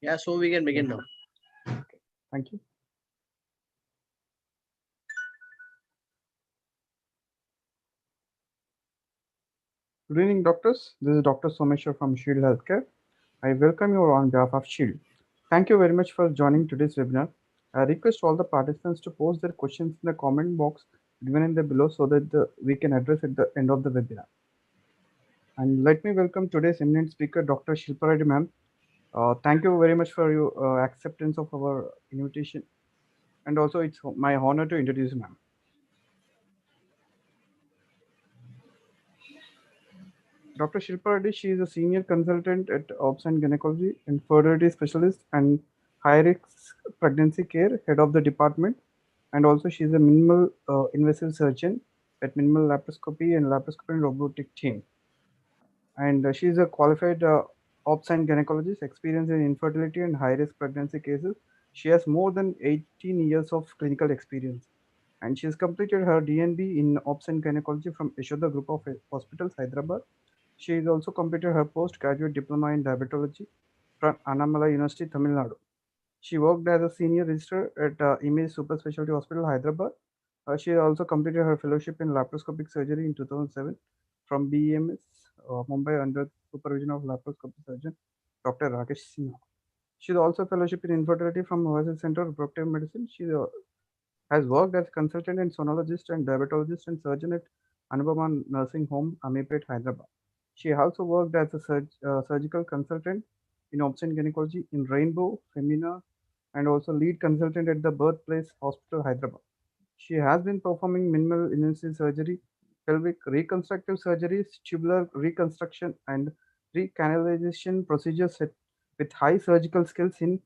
Yeah, so we can begin Yes. now. Okay. Thank you. Good evening, doctors. This is Dr. Someshwar from Shield Healthcare. I welcome you on behalf of Shield. Thank you very much for joining today's webinar. I request all the participants to post their questions in the comment box given in the below so that we can address at the end of the webinar. And let me welcome today's eminent speaker, Dr. Shilpa Reddy ma'am. Thank you very much for your acceptance of our invitation. And also, it's my honor to introduce you, ma'am. Dr. Shilpa Reddy, she is a senior consultant at Obs and Gynecology and fertility specialist and high risk pregnancy care head of the department. And also, she is a minimal invasive surgeon at minimal laparoscopy and laparoscopy and robotic team. And she is a qualified obs and gynecologist experienced in infertility and high risk pregnancy cases. She has more than 18 years of clinical experience. And she has completed her DNB in obs and gynecology from Yashoda Group of Hospitals, Hyderabad. She has also completed her postgraduate diploma in diabetology from Annamalai University, Tamil Nadu. She worked as a senior registrar at Image Super Specialty Hospital, Hyderabad. She also completed her fellowship in laparoscopic surgery in 2007 from BEMS, Mumbai, under supervision of laparoscopic surgeon Dr. Rakesh Sinha. She is also a fellowship in infertility from Oasis Center of Reproductive Medicine. She has worked as consultant and sonologist and diabetologist and surgeon at Anubhavan Nursing Home, Amipet, Hyderabad. She also worked as a surgical consultant in obs and gynecology in Rainbow, Femina, and also lead consultant at the Birthplace Hospital, Hyderabad. She has been performing minimal invasive surgery, pelvic reconstructive surgeries, tubular reconstruction, and recanalization procedures with high surgical skills in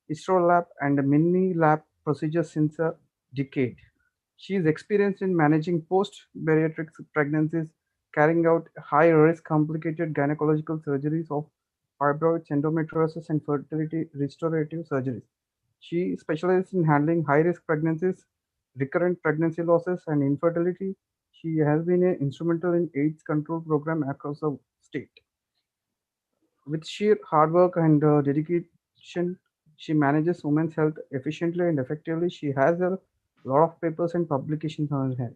histrolab and mini lab procedures since a decade. She is experienced in managing post-bariatric pregnancies, carrying out high-risk complicated gynecological surgeries of fibroids, endometriosis, and fertility restorative surgeries. She specializes in handling high-risk pregnancies, recurrent pregnancy losses, and infertility. She has been instrumental in AIDS control program across the state. With sheer hard work and dedication, she manages women's health efficiently and effectively. She has a lot of papers and publications on her hand,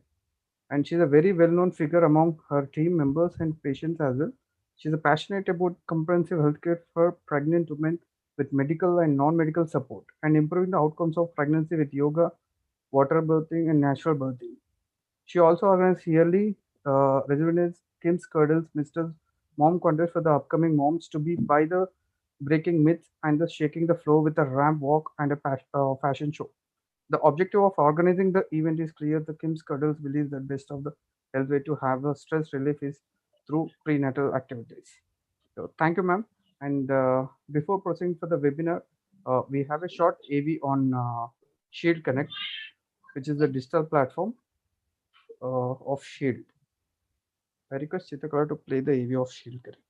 and she's a very well-known figure among her team members and patients as well. She's passionate about comprehensive healthcare for pregnant women with medical and non-medical support and improving the outcomes of pregnancy with yoga, water birthing, and natural birthing. She also organizes yearly Rejuvenates Kim's Curdles Mr. Mom contest for the upcoming moms to be by the breaking myths and the shaking the floor with a ramp walk and a fashion show. The objective of organizing the event is clear. The Kim's Cuddles believes that best of the health way to have a stress relief is through prenatal activities. So thank you, ma'am. And before proceeding for the webinar, we have a short AV on Shield Connect, which is the digital platform of Shield. I request Chitakala to play the AV of Shield Connect.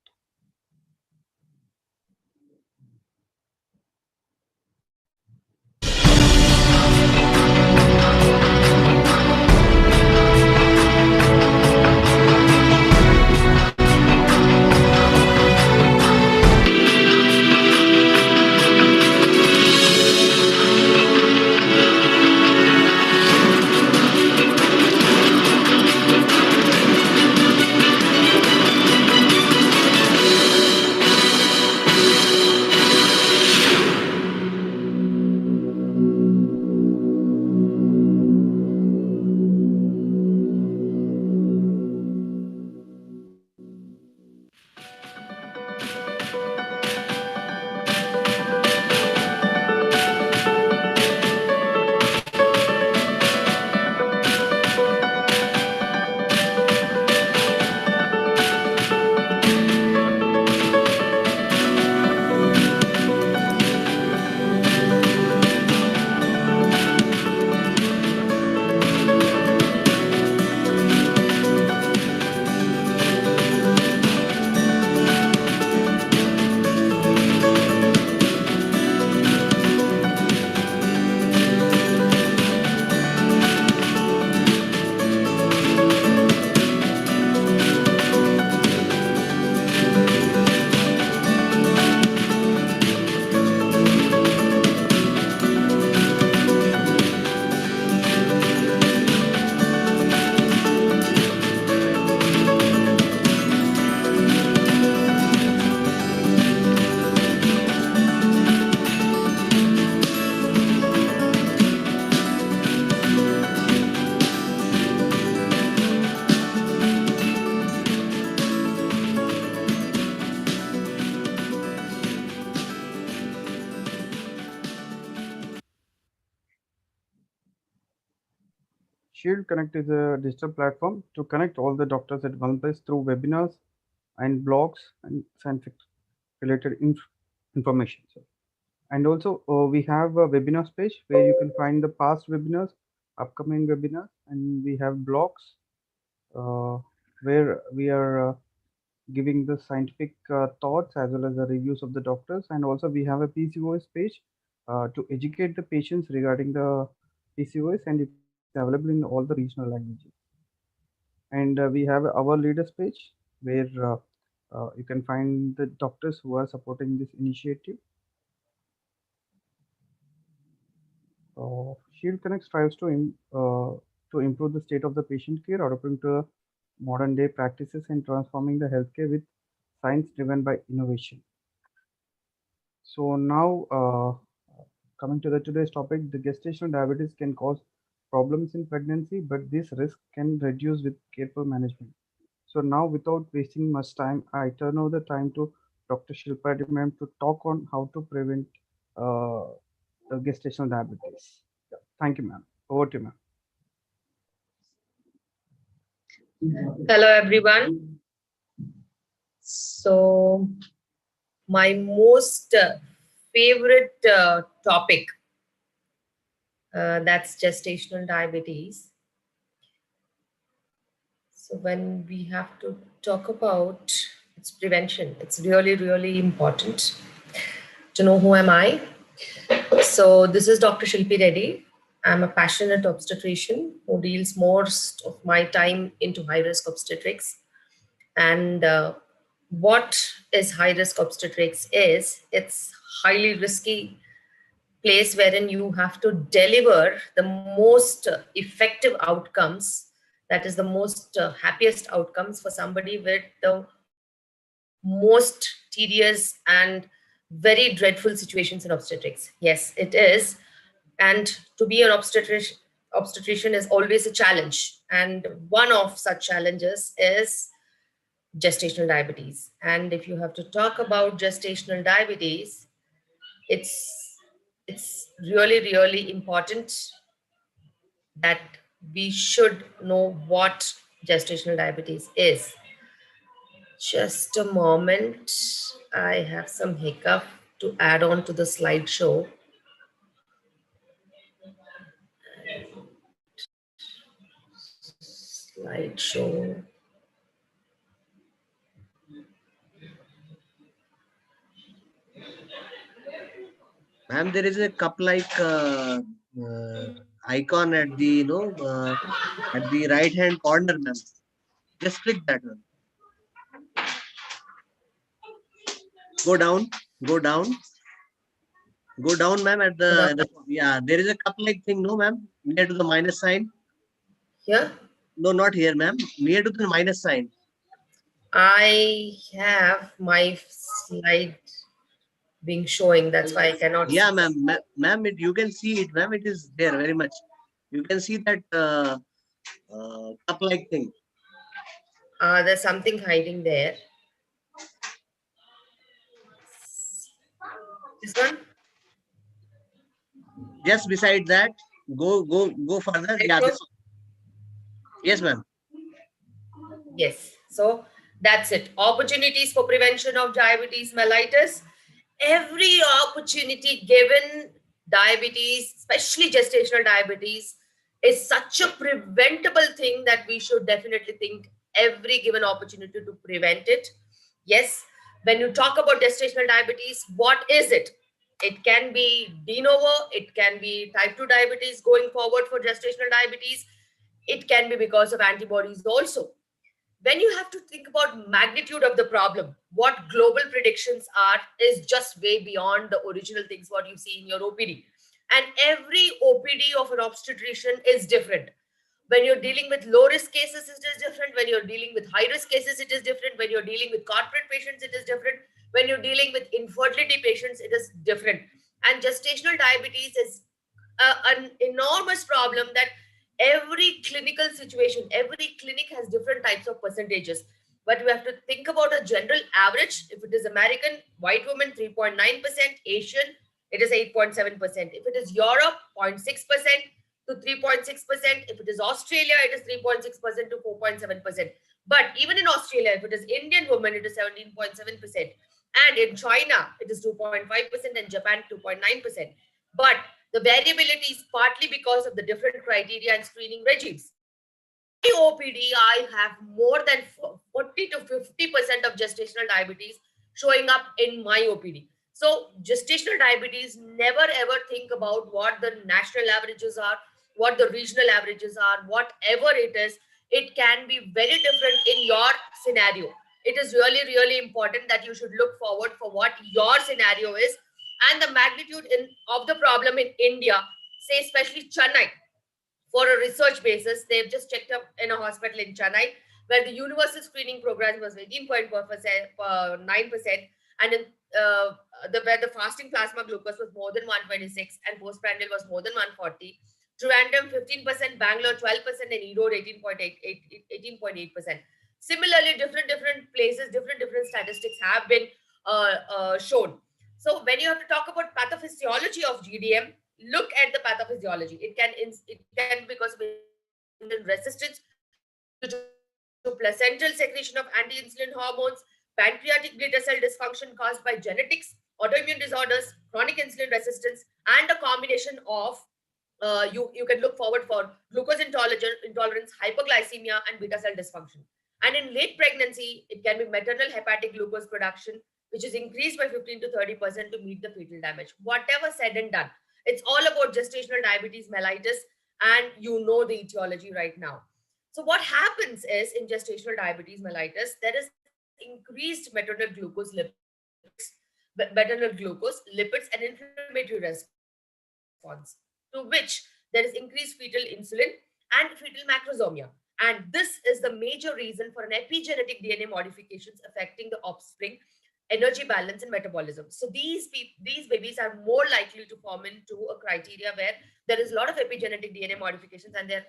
Shield Connect is a digital platform to connect all the doctors at one place through webinars and blogs and scientific related information. And also we have a webinars page where you can find the past webinars, upcoming webinars, and we have blogs where we are giving the scientific thoughts as well as the reviews of the doctors. And also we have a PCOS page to educate the patients regarding the PCOS, and it's available in all the regional languages. And we have our leaders page where you can find the doctors who are supporting this initiative. Shield Connect strives to improve the state of the patient care, adapting to modern day practices and transforming the healthcare with science driven by innovation. So now, coming to the today's topic, the gestational diabetes can cause problems in pregnancy, but this risk can reduce with careful management. So now, without wasting much time, I turn over the time to Dr. Shilpa Reddy ma'am to talk on how to prevent uh, the gestational diabetes. Yeah. Thank you, ma'am. Over to you, ma'am. Hello, everyone. So, my most favorite topic, that's gestational diabetes. So, when we have to talk about its prevention, it's really, really important to know who am I. So, this is Dr. Shilpi Reddy. I'm a passionate obstetrician who deals most of my time into high-risk obstetrics. And what is high-risk obstetrics is it's highly risky place wherein you have to deliver the most effective outcomes, that is the most happiest outcomes for somebody with the most tedious and very dreadful situations in obstetrics. Yes, it is. And to be an obstetrician is always a challenge, and one of such challenges is gestational diabetes. And if you have to talk about gestational diabetes, it's really, really important that we should know what gestational diabetes is. Just a moment, I have some hiccup to add on to the slideshow. Slideshow. Ma'am, there is a cup-like icon at the at the right-hand corner, ma'am. Just click that one. Go down. Go down. Go down, ma'am. At the yeah, there is a cup-like thing, no, ma'am, near to the minus sign. Here? No, not here, ma'am. Near to the minus sign. I have my slide being showing. That's why I cannot. Yeah, ma'am. Ma'am, you can see it, ma'am. It is there very much. You can see that cup-like thing. There's something hiding there. This one? Just beside that, go further. Yeah, this one. Yes, ma'am. Yes. So that's it. Opportunities for prevention of diabetes mellitus. Every opportunity given, diabetes, especially gestational diabetes, is such a preventable thing that we should definitely think every given opportunity to prevent it. Yes, when you talk about gestational diabetes, what is it? It can be de novo, it can be type 2 diabetes going forward for gestational diabetes. It can be because of antibodies also. When you have to think about magnitude of the problem, what global predictions are is just way beyond the original things what you see in your OPD. And every OPD of an obstetrician is different. When you're dealing with low risk cases, it is different. When you're dealing with high risk cases, it is different. When you're dealing with corporate patients, it is different. When you're dealing with infertility patients, it is different. And gestational diabetes is an enormous problem that every clinical situation, every clinic has different types of percentages. But we have to think about a general average. If it is American, white woman, 3.9%, Asian, it is 8.7%. If it is Europe, 0.6%, to 3.6%. If it is Australia, it is 3.6% to 4.7%. But even in Australia, if it is Indian woman, it is 17.7%. And in China, it is 2.5%, and Japan 2.9%. But the variability is partly because of the different criteria and screening regimes. In my OPD, I have more than 40 to 50% of gestational diabetes showing up in my OPD. So gestational diabetes, never ever think about what the national averages are, what the regional averages are, whatever it is. It can be very different in your scenario. It is really, really important that you should look forward for what your scenario is and the magnitude of the problem in India, say especially Chennai. For a research basis, they've just checked up in a hospital in Chennai where the universal screening program was 18.9%, and in where the fasting plasma glucose was more than 126 and postprandial was more than 140. Trivandrum 15%, Bangalore 12%, and Erode 18.8%. Similarly, different places, different statistics have been shown. So when you have to talk about pathophysiology of GDM, look at the pathophysiology. It can be because of insulin resistance due to placental secretion of anti-insulin hormones, pancreatic beta cell dysfunction caused by genetics, autoimmune disorders, chronic insulin resistance, and a combination of you can look forward for glucose intolerance, hypoglycemia, and beta cell dysfunction. And in late pregnancy, it can be maternal hepatic glucose production, which is increased by 15 to 30% to meet the fetal damage. Whatever said and done, it's all about gestational diabetes mellitus, and you know the etiology right now. So what happens is in gestational diabetes mellitus, there is increased maternal glucose, lipids, and inflammatory response, to which there is increased fetal insulin and fetal macrosomia. And this is the major reason for an epigenetic DNA modifications affecting the offspring energy balance and metabolism. So these babies are more likely to form into a criteria where there is a lot of epigenetic DNA modifications, and there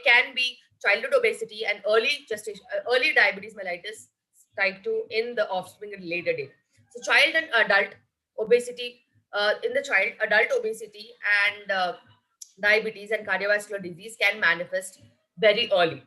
can be childhood obesity and early diabetes mellitus type 2 in the offspring at a later date. So child and adult obesity, in the child, adult obesity and diabetes and cardiovascular disease can manifest very early.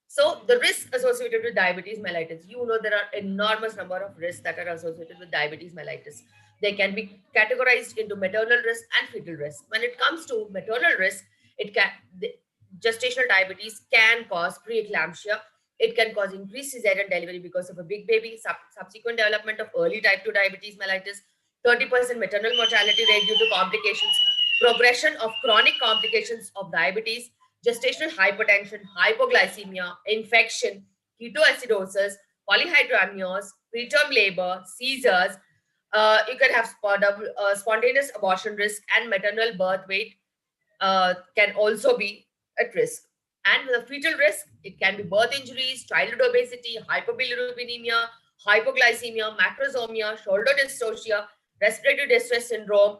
So the risk associated with diabetes mellitus, there are enormous number of risks that are associated with diabetes mellitus. They can be categorized into maternal risk and fetal risk. When it comes to maternal risk, it can the gestational diabetes can cause preeclampsia. It can cause increased cesarean delivery because of a big baby, subsequent development of early type 2 diabetes mellitus, 30% maternal mortality rate due to complications, progression of chronic complications of diabetes, gestational hypertension, hypoglycemia, infection, ketoacidosis, polyhydramnios, preterm labor, seizures. You can have spontaneous abortion risk, and maternal birth weight can also be at risk. And with a fetal risk, it can be birth injuries, childhood obesity, hypobilirubinemia, hypoglycemia, macrosomia, shoulder dystocia, respiratory distress syndrome,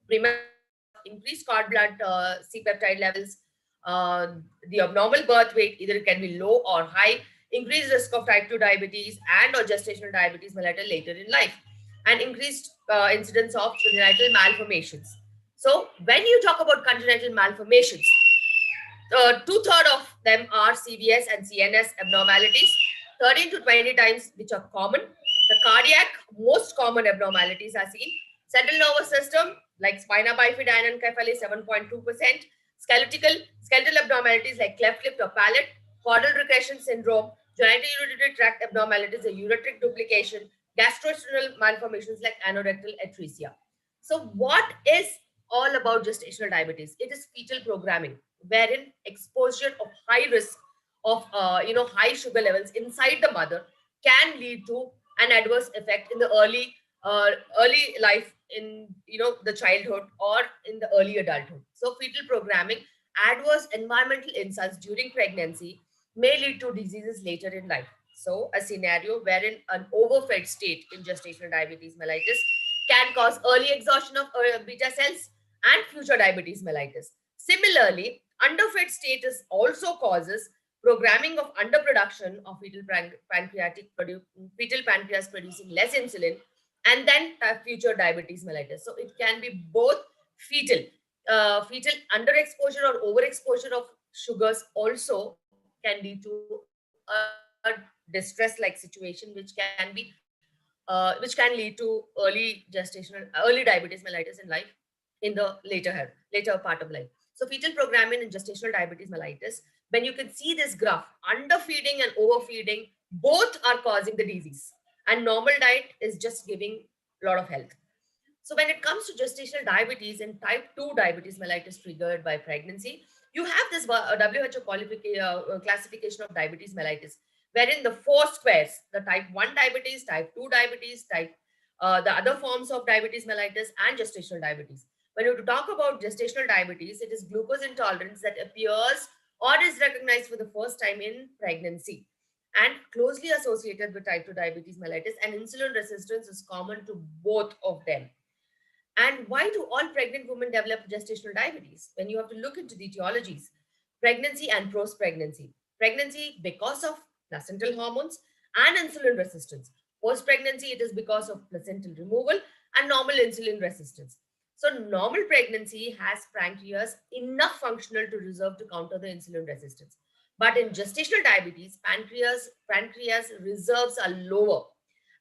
premature birth, increased cord blood C-peptide levels, the abnormal birth weight, either it can be low or high, increased risk of type 2 diabetes and or gestational diabetes mellitus later in life, and increased incidence of congenital malformations. So when you talk about congenital malformations, two-thirds of them are CVS and CNS abnormalities, 13 to 20 times which are common. The cardiac, most common abnormalities are seen. Central nervous system, like spina bifida and encephaly, 7.2%. Skeletal abnormalities like cleft lip or palate, caudal regression syndrome, genitourinary tract abnormalities, a ureteric duplication, gastrointestinal malformations like anorectal atresia. So what is all about gestational diabetes? It is fetal programming, wherein exposure of high risk of high sugar levels inside the mother can lead to an adverse effect in the early life, in the childhood or in the early adulthood. So fetal programming, adverse environmental insults during pregnancy may lead to diseases later in life. So a scenario wherein an overfed state in gestational diabetes mellitus can cause early exhaustion of beta cells and future diabetes mellitus. Similarly, underfed status also causes programming of underproduction of fetal pancreas producing less insulin, and then future diabetes mellitus. So it can be both fetal fetal underexposure or overexposure of sugars also can lead to a distress like situation, which can lead to early diabetes mellitus in life, in the later part of life. So fetal programming and gestational diabetes mellitus, when you can see this graph, underfeeding and overfeeding both are causing the disease, and normal diet is just giving a lot of health. So when it comes to gestational diabetes and type 2 diabetes mellitus triggered by pregnancy, you have this WHO classification of diabetes mellitus, wherein the four squares, the type 1 diabetes, type 2 diabetes, the other forms of diabetes mellitus, and gestational diabetes. When you talk about gestational diabetes, it is glucose intolerance that appears or is recognized for the first time in pregnancy and closely associated with type 2 diabetes mellitus, and insulin resistance is common to both of them. And why do all pregnant women develop gestational diabetes? When you have to look into the etiologies, pregnancy and post pregnancy. Pregnancy because of placental hormones and insulin resistance. Post pregnancy, it is because of placental removal and normal insulin resistance. So, normal pregnancy has pancreas enough functional to reserve to counter the insulin resistance. But in gestational diabetes, pancreas reserves are lower.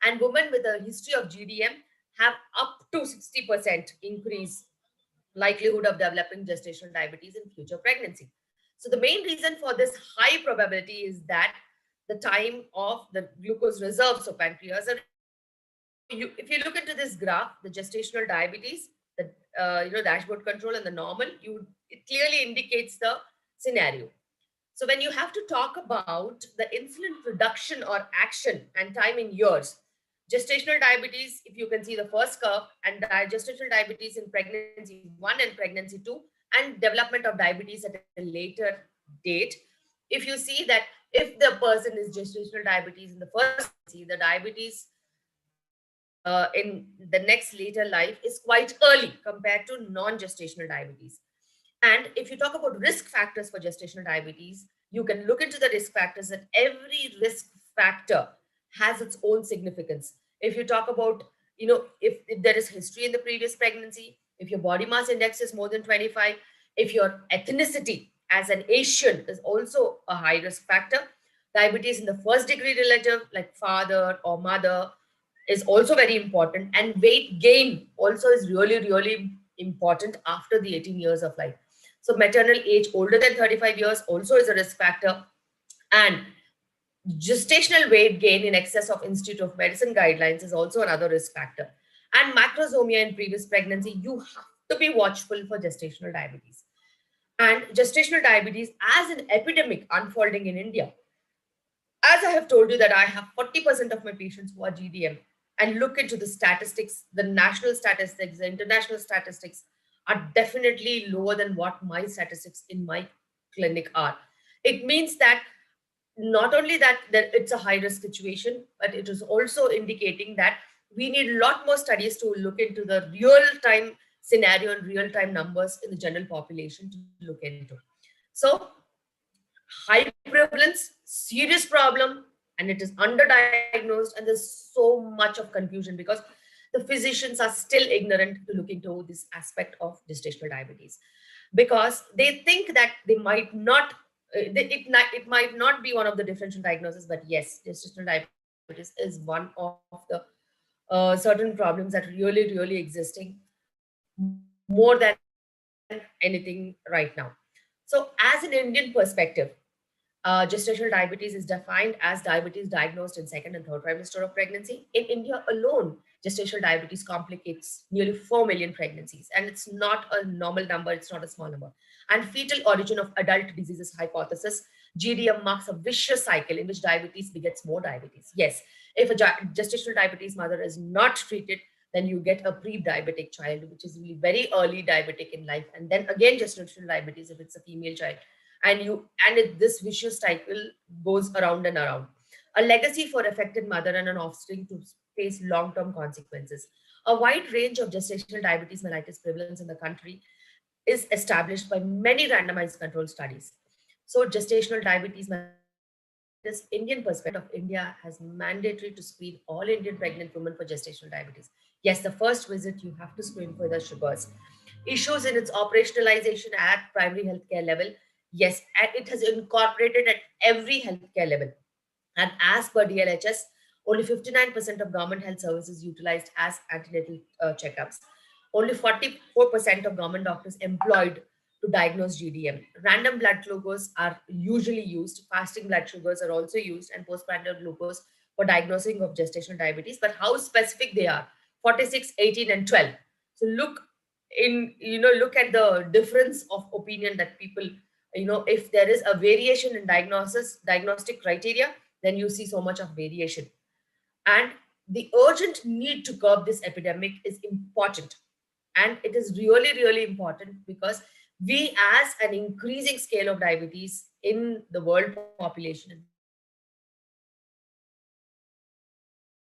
And women with a history of GDM have up to 60% increase likelihood of developing gestational diabetes in future pregnancy. So the main reason for this high probability is that the time of the glucose reserves of pancreas are reduced. So if you look into this graph, the gestational diabetes, the dashboard control and the normal, it clearly indicates the scenario. So when you have to talk about the insulin production or action and time in years, gestational diabetes, if you can see the first curve, and gestational diabetes in pregnancy 1 and pregnancy 2, and development of diabetes at a later date. If you see that if the person is gestational diabetes in the first pregnancy, the diabetes in the next later life is quite early compared to non-gestational diabetes. And if you talk about risk factors for gestational diabetes, you can look into the risk factors, that every risk factor has its own significance. If you talk about, if there is history in the previous pregnancy, if your body mass index is more than 25, if your ethnicity as an Asian is also a high risk factor, diabetes in the first degree relative, like father or mother, is also very important. And weight gain also is really, really important after the 18 years of life. So maternal age older than 35 years also is a risk factor. And gestational weight gain in excess of Institute of Medicine guidelines is also another risk factor. And macrosomia in previous pregnancy, you have to be watchful for gestational diabetes. And gestational diabetes as an epidemic unfolding in India. As I have told you that I have 40% of my patients who are GDM, and look into the statistics, the national statistics, the international statistics are definitely lower than what my statistics in my clinic are. It means that not only that it's a high risk situation, but it is also indicating that we need a lot more studies to look into the real time scenario and real time numbers in the general population to look into. So high prevalence, serious problem, and it is underdiagnosed, and there's so much of confusion because the physicians are still ignorant to look into this aspect of gestational diabetes, because they think that they might not it might not be one of the differential diagnoses, but yes, gestational diabetes is one of the certain problems that really existing more than anything right now. So as an Indian perspective, gestational diabetes is defined as diabetes diagnosed in second and third trimester of pregnancy. In India alone, gestational diabetes complicates nearly 4 million pregnancies, and it's not a normal number, it's not a small number. And fetal origin of adult diseases hypothesis, GDM marks a vicious cycle in which diabetes begets more diabetes. Yes, if a gestational diabetes mother is not treated, then you get a pre-diabetic child, which is really very early diabetic in life, and then again gestational diabetes if it's a female child, this vicious cycle goes around and around. A legacy for affected mother and an offspring to face long-term consequences. A wide range of gestational diabetes mellitus prevalence in the country is established by many randomized control studies. So gestational diabetes mellitus, Indian perspective of India has mandatory to screen all Indian pregnant women for gestational diabetes. Yes, the first visit you have to screen for the sugars. issues in its operationalization at primary healthcare level. Yes, and it has incorporated at every healthcare level. And as per DLHS, only 59% of government health services utilized as antenatal checkups. Only 44% of government doctors employed to diagnose GDM. Random blood glucose are usually used. Fasting blood sugars are also used, and postprandial glucose for diagnosing of gestational diabetes. But how specific they are: 46, 18, and 12. So look at the difference of opinion that people, if there is a variation in diagnostic criteria, then you see so much of variation. And the urgent need to curb this epidemic is important. And it is really, really important because we, as an increasing scale of diabetes in the world population, in the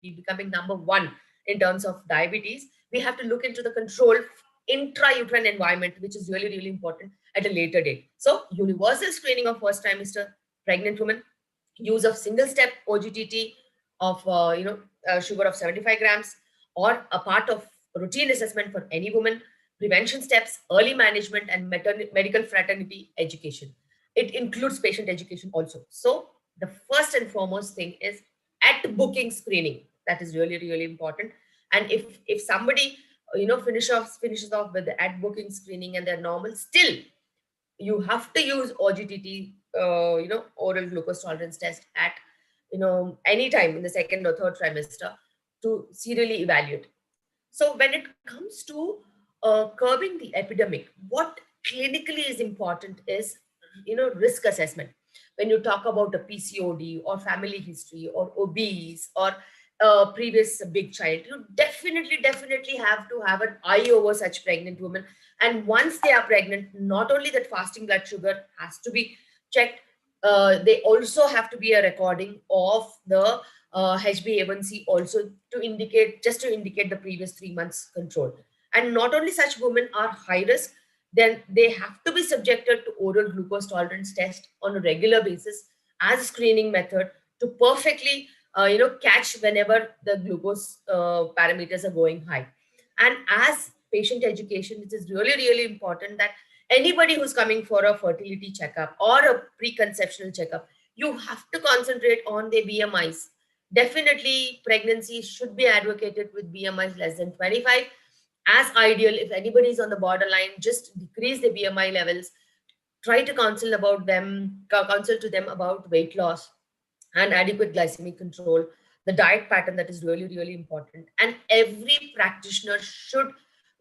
country, we becoming number one in terms of diabetes, we have to look into the control intrauterine environment, which is really, really important at a later date. So, universal screening of first trimester pregnant women, use of single step OGTT of sugar of 75 grams, or a part of routine assessment for any woman, prevention steps, early management, and medical fraternity education. It includes patient education also. So the first and foremost thing is at booking screening. That is really, really important. And if somebody finishes off with the at booking screening and they're normal, still you have to use OGTT, oral glucose tolerance test at any time in the second or third trimester to serially evaluate. So when it comes to curbing the epidemic, what clinically is important is risk assessment. When you talk about a PCOD or family history or obese or previous big child, you definitely have to have an eye over such pregnant women. And once they are pregnant, not only that fasting blood sugar has to be checked, they also have to be a recording of the HbA1c also to indicate the previous 3 months control. And not only such women are high risk, then they have to be subjected to oral glucose tolerance test on a regular basis as a screening method to perfectly catch whenever the glucose parameters are going high. And as patient education, it is really, really important that anybody who's coming for a fertility checkup or a preconceptional checkup, you have to concentrate on their BMIs. Definitely, pregnancy should be advocated with BMIs less than 25. As ideal, if anybody is on the borderline, just decrease the BMI levels. Try to counsel to them about weight loss and adequate glycemic control, the diet pattern that is really, really important. And every practitioner should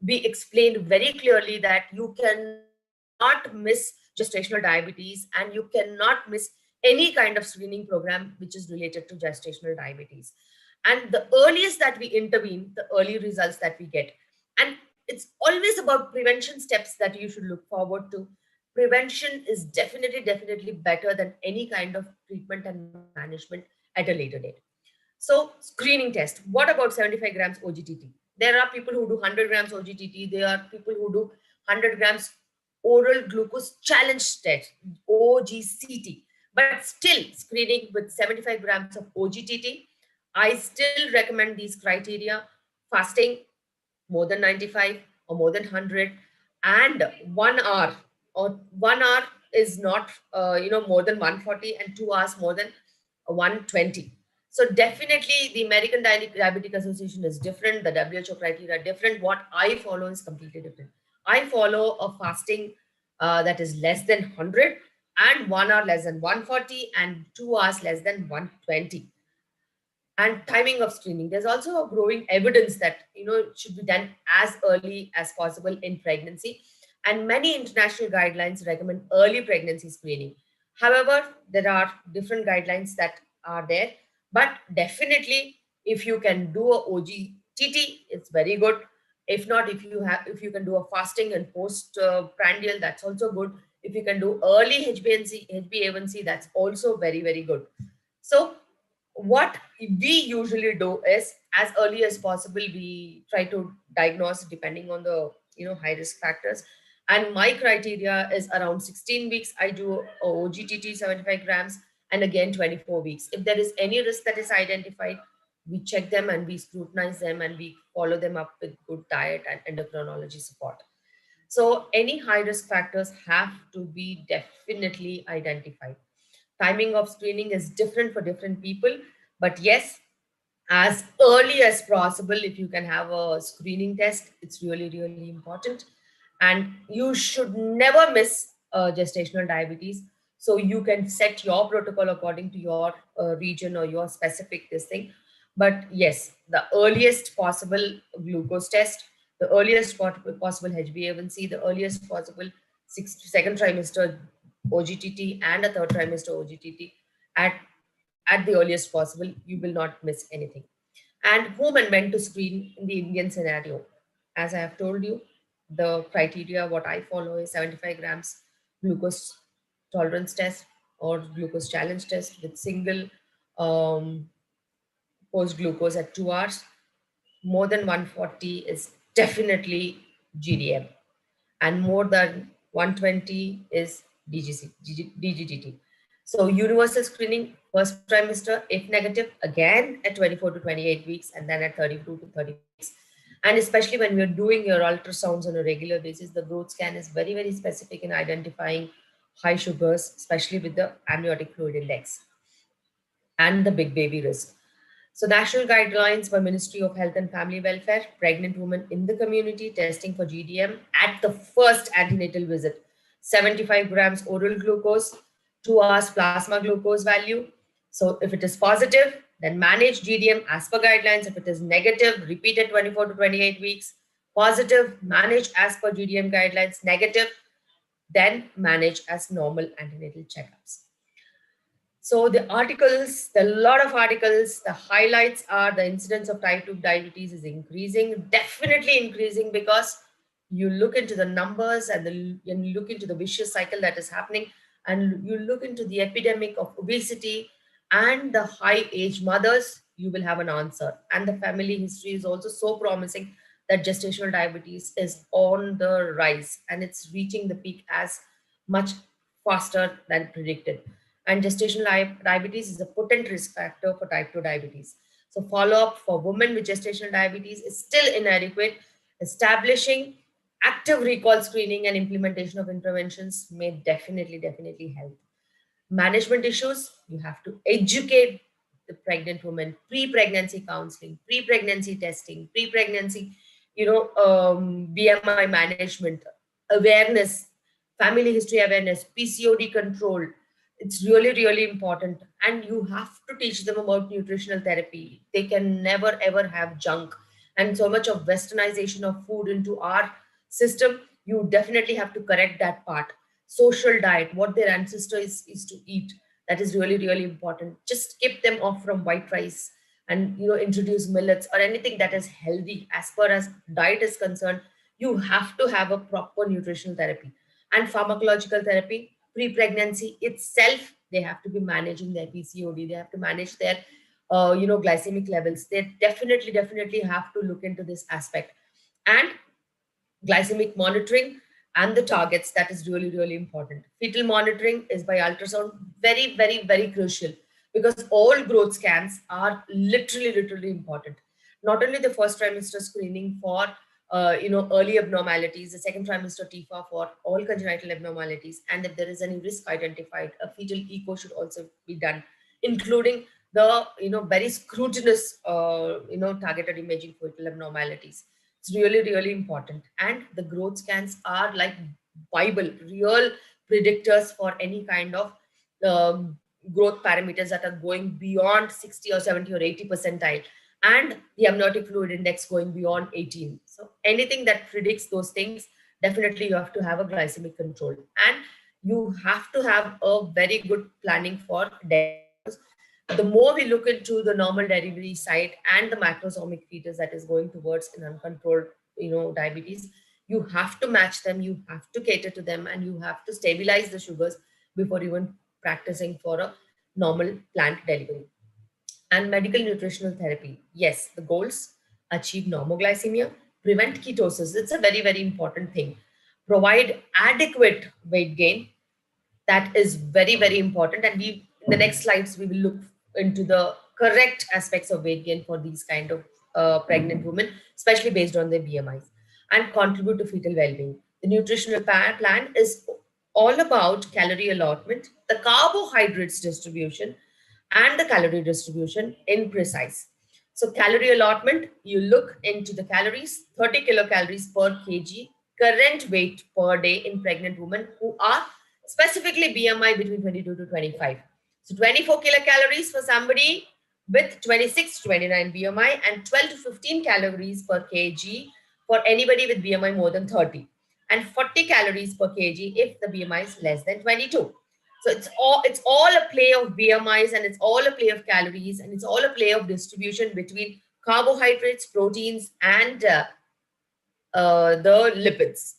be explained very clearly that you cannot miss gestational diabetes and you cannot miss any kind of screening program which is related to gestational diabetes. And the earliest that we intervene, the early results that we get. And it's always about prevention steps that you should look forward to. Prevention is definitely better than any kind of treatment and management at a later date. So screening test, what about 75 grams OGTT? There are people who do 100 grams OGTT. There are people who do 100 grams oral glucose challenge test, OGCT. But still, screening with 75 grams of OGTT, I still recommend these criteria: fasting more than 95 or more than 100, and 1 hour, or 1 hour is not more than 140, and 2 hours more than 120. So definitely the American Diabetic Association is different, the WHO criteria are different. What I follow is completely different. I follow a fasting that is less than 100, and 1 hour less than 140, and 2 hours less than 120. And timing of screening, there's also a growing evidence that it should be done as early as possible in pregnancy, and many international guidelines recommend early pregnancy screening. However, there are different guidelines that are there, but definitely if you can do a OGTT, it's very good. If not, if you can do a fasting and post prandial, that's also good. If you can do early HbA1c, that's also very, very good. So what we usually do is, as early as possible, we try to diagnose depending on the high risk factors. And my criteria is around 16 weeks I do a OGTT 75 grams, and again 24 weeks. If there is any risk that is identified, we check them and we scrutinize them and we follow them up with good diet and endocrinology support. So any high risk factors have to be definitely identified. Timing of screening is different for different people, but yes, as early as possible, if you can have a screening test, it's really, really important. And you should never miss gestational diabetes. So you can set your protocol according to your region or your specific this thing. But yes, the earliest possible glucose test, the earliest possible HbA1c, the earliest possible second trimester OGTT and a third trimester OGTT at at the earliest possible, you will not miss anything. And whom and when to screen in the Indian scenario. As I have told you, the criteria what I follow is 75 grams glucose tolerance test or glucose challenge test with single um, post glucose at 2 hours. More than 140 is definitely GDM, and more than 120 is DGTT. So universal screening, first trimester, if negative, again at 24 to 28 weeks, and then at 32 to 34 weeks. And especially when we're doing your ultrasounds on a regular basis, the growth scan is very, very specific in identifying high sugars, especially with the amniotic fluid index and the big baby risk. So national guidelines by Ministry of Health and Family Welfare, pregnant women in the community testing for GDM at the first antenatal visit, 75 grams oral glucose, 2 hours plasma glucose value. So if it is positive, then manage GDM as per guidelines. If it is negative, repeat at 24 to 28 weeks. Positive, manage as per GDM guidelines. Negative, then manage as normal antenatal checkups. So the articles, a lot of articles, the highlights are the incidence of type 2 diabetes is increasing, definitely increasing, because you look into the numbers and you look into the vicious cycle that is happening, and you look into the epidemic of obesity and the high age mothers, you will have an answer. And the family history is also so promising that gestational diabetes is on the rise and it's reaching the peak as much faster than predicted. And gestational diabetes is a potent risk factor for type 2 diabetes. So follow-up for women with gestational diabetes is still inadequate. Establishing active recall screening and implementation of interventions may definitely help. Management issues, you have to educate the pregnant woman, pre-pregnancy counseling, pre-pregnancy testing, pre-pregnancy, BMI management, awareness, family history awareness, PCOD control. It's really, really important. And you have to teach them about nutritional therapy. They can never, ever have junk. And so much of westernization of food into our system, you definitely have to correct that part. Social diet, what their ancestor is to eat, that is really, really important. Just keep them off from white rice and introduce millets or anything that is healthy. As far as diet is concerned, you have to have a proper nutritional therapy. And pharmacological therapy, pre-pregnancy itself, they have to be managing their PCOD, they have to manage their glycemic levels. They definitely have to look into this aspect. And glycemic monitoring and the targets, that is really, really important. Fetal monitoring is by ultrasound, very crucial, because all growth scans are literally important. Not only the first trimester screening for early abnormalities, the second trimester TFA for all congenital abnormalities, and if there is any risk identified, a fetal echo should also be done, including the very scrutinous targeted imaging for fetal abnormalities. It's really, really important. And the growth scans are like Bible, real predictors for any kind of growth parameters that are going beyond 60 or 70 or 80 percentile, and the amniotic fluid index going beyond 18. So anything that predicts those things, definitely you have to have a glycemic control. And you have to have a very good planning for delivery. The more we look into the normal delivery side and the macrosomic fetus that is going towards an uncontrolled diabetes, you have to match them, you have to cater to them, and you have to stabilize the sugars before even practicing for a normal planned delivery. And medical nutritional therapy, yes, the goals: achieve normoglycemia, prevent ketosis, it's a very important thing, provide adequate weight gain, that is very important. And we, in the next slides, we will look into the correct aspects of weight gain for these kind of pregnant women, especially based on their BMIs. And contribute to fetal well-being. The nutritional plan is all about calorie allotment, the carbohydrates distribution, and the calorie distribution in precise. So calorie allotment, you look into the calories, 30 kilocalories per kg, current weight per day in pregnant women who are specifically BMI between 22 to 25. So 24 kilocalories for somebody with 26 to 29 BMI and 12 to 15 calories per kg for anybody with BMI more than 30 and 40 calories per kg if the BMI is less than 22. So it's all a play of BMIs and it's all a play of calories and it's all a play of distribution between carbohydrates, proteins, and the lipids.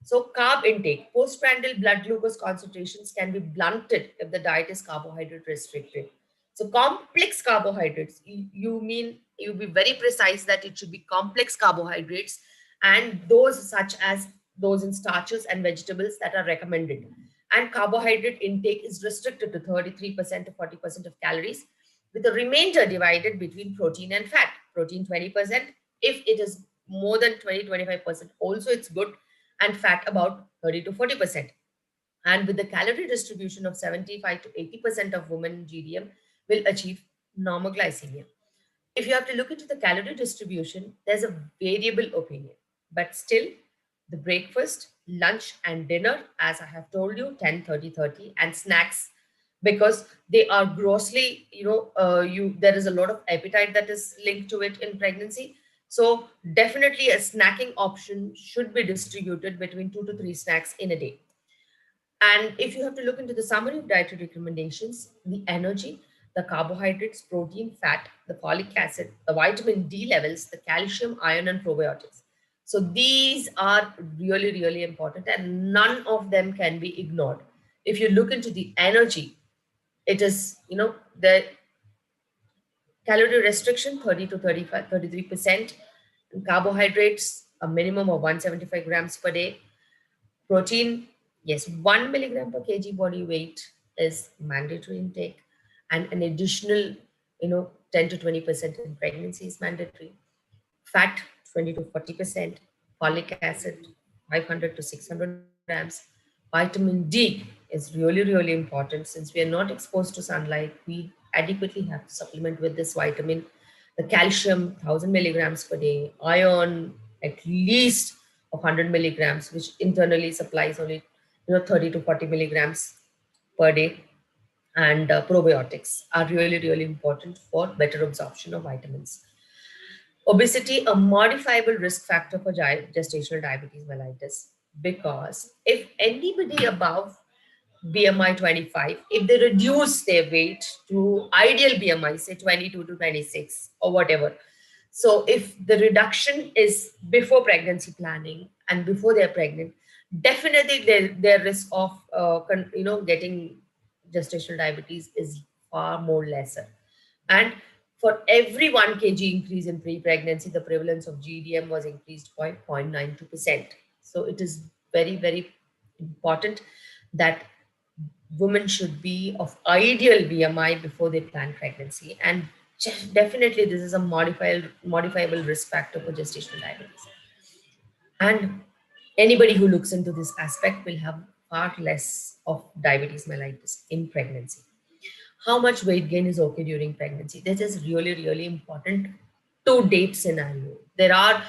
So carb intake, postprandial blood glucose concentrations can be blunted if the diet is carbohydrate restricted. So complex carbohydrates, you be very precise that it should be complex carbohydrates and those such as those in starches and vegetables that are recommended. And carbohydrate intake is restricted to 33% to 40% of calories, with the remainder divided between protein and fat. Protein 20%. If it is more than 20-25%, also it's good, and fat about 30 to 40%. And with the calorie distribution of 75 to 80% of women GDM will achieve normal glycemia. If you have to look into the calorie distribution, there's a variable opinion, but still the breakfast, lunch, and dinner, as I have told you, 10, 30, 30, and snacks, because they are grossly, there is a lot of appetite that is linked to it in pregnancy. So definitely a snacking option should be distributed between 2 to 3 snacks in a day. And if you have to look into the summary of dietary recommendations, the energy, the carbohydrates, protein, fat, the folic acid, the vitamin D levels, the calcium, iron, and probiotics. So these are really, really important and none of them can be ignored. If you look into the energy, it is, the calorie restriction 30 to 35, 33%, and carbohydrates, a minimum of 175 grams per day. Protein, yes, 1 milligram per kg body weight is mandatory intake, and an additional, 10 to 20% in pregnancy is mandatory. Fat, 20 to 40%. Folic acid, 500 to 600 grams. Vitamin D is really, really important. Since we are not exposed to sunlight, we adequately have to supplement with this vitamin. The calcium, 1000 milligrams per day. Iron, at least of 100 milligrams, which internally supplies only 30 to 40 milligrams per day. And probiotics are really, really important for better absorption of vitamins. Obesity, a modifiable risk factor for gestational diabetes mellitus, because if anybody above BMI 25, if they reduce their weight to ideal BMI, say 22 to 26 or whatever. So if the reduction is before pregnancy planning and before they're pregnant, definitely their risk of getting gestational diabetes is far more lesser. And for every 1 kg increase in pre-pregnancy, the prevalence of GDM was increased by 0.92%. So it is very, very important that women should be of ideal BMI before they plan pregnancy. And definitely this is a modifiable risk factor for gestational diabetes. And anybody who looks into this aspect will have far less of diabetes mellitus in pregnancy. How much weight gain is okay during pregnancy? This is really, really important to date scenario. There are,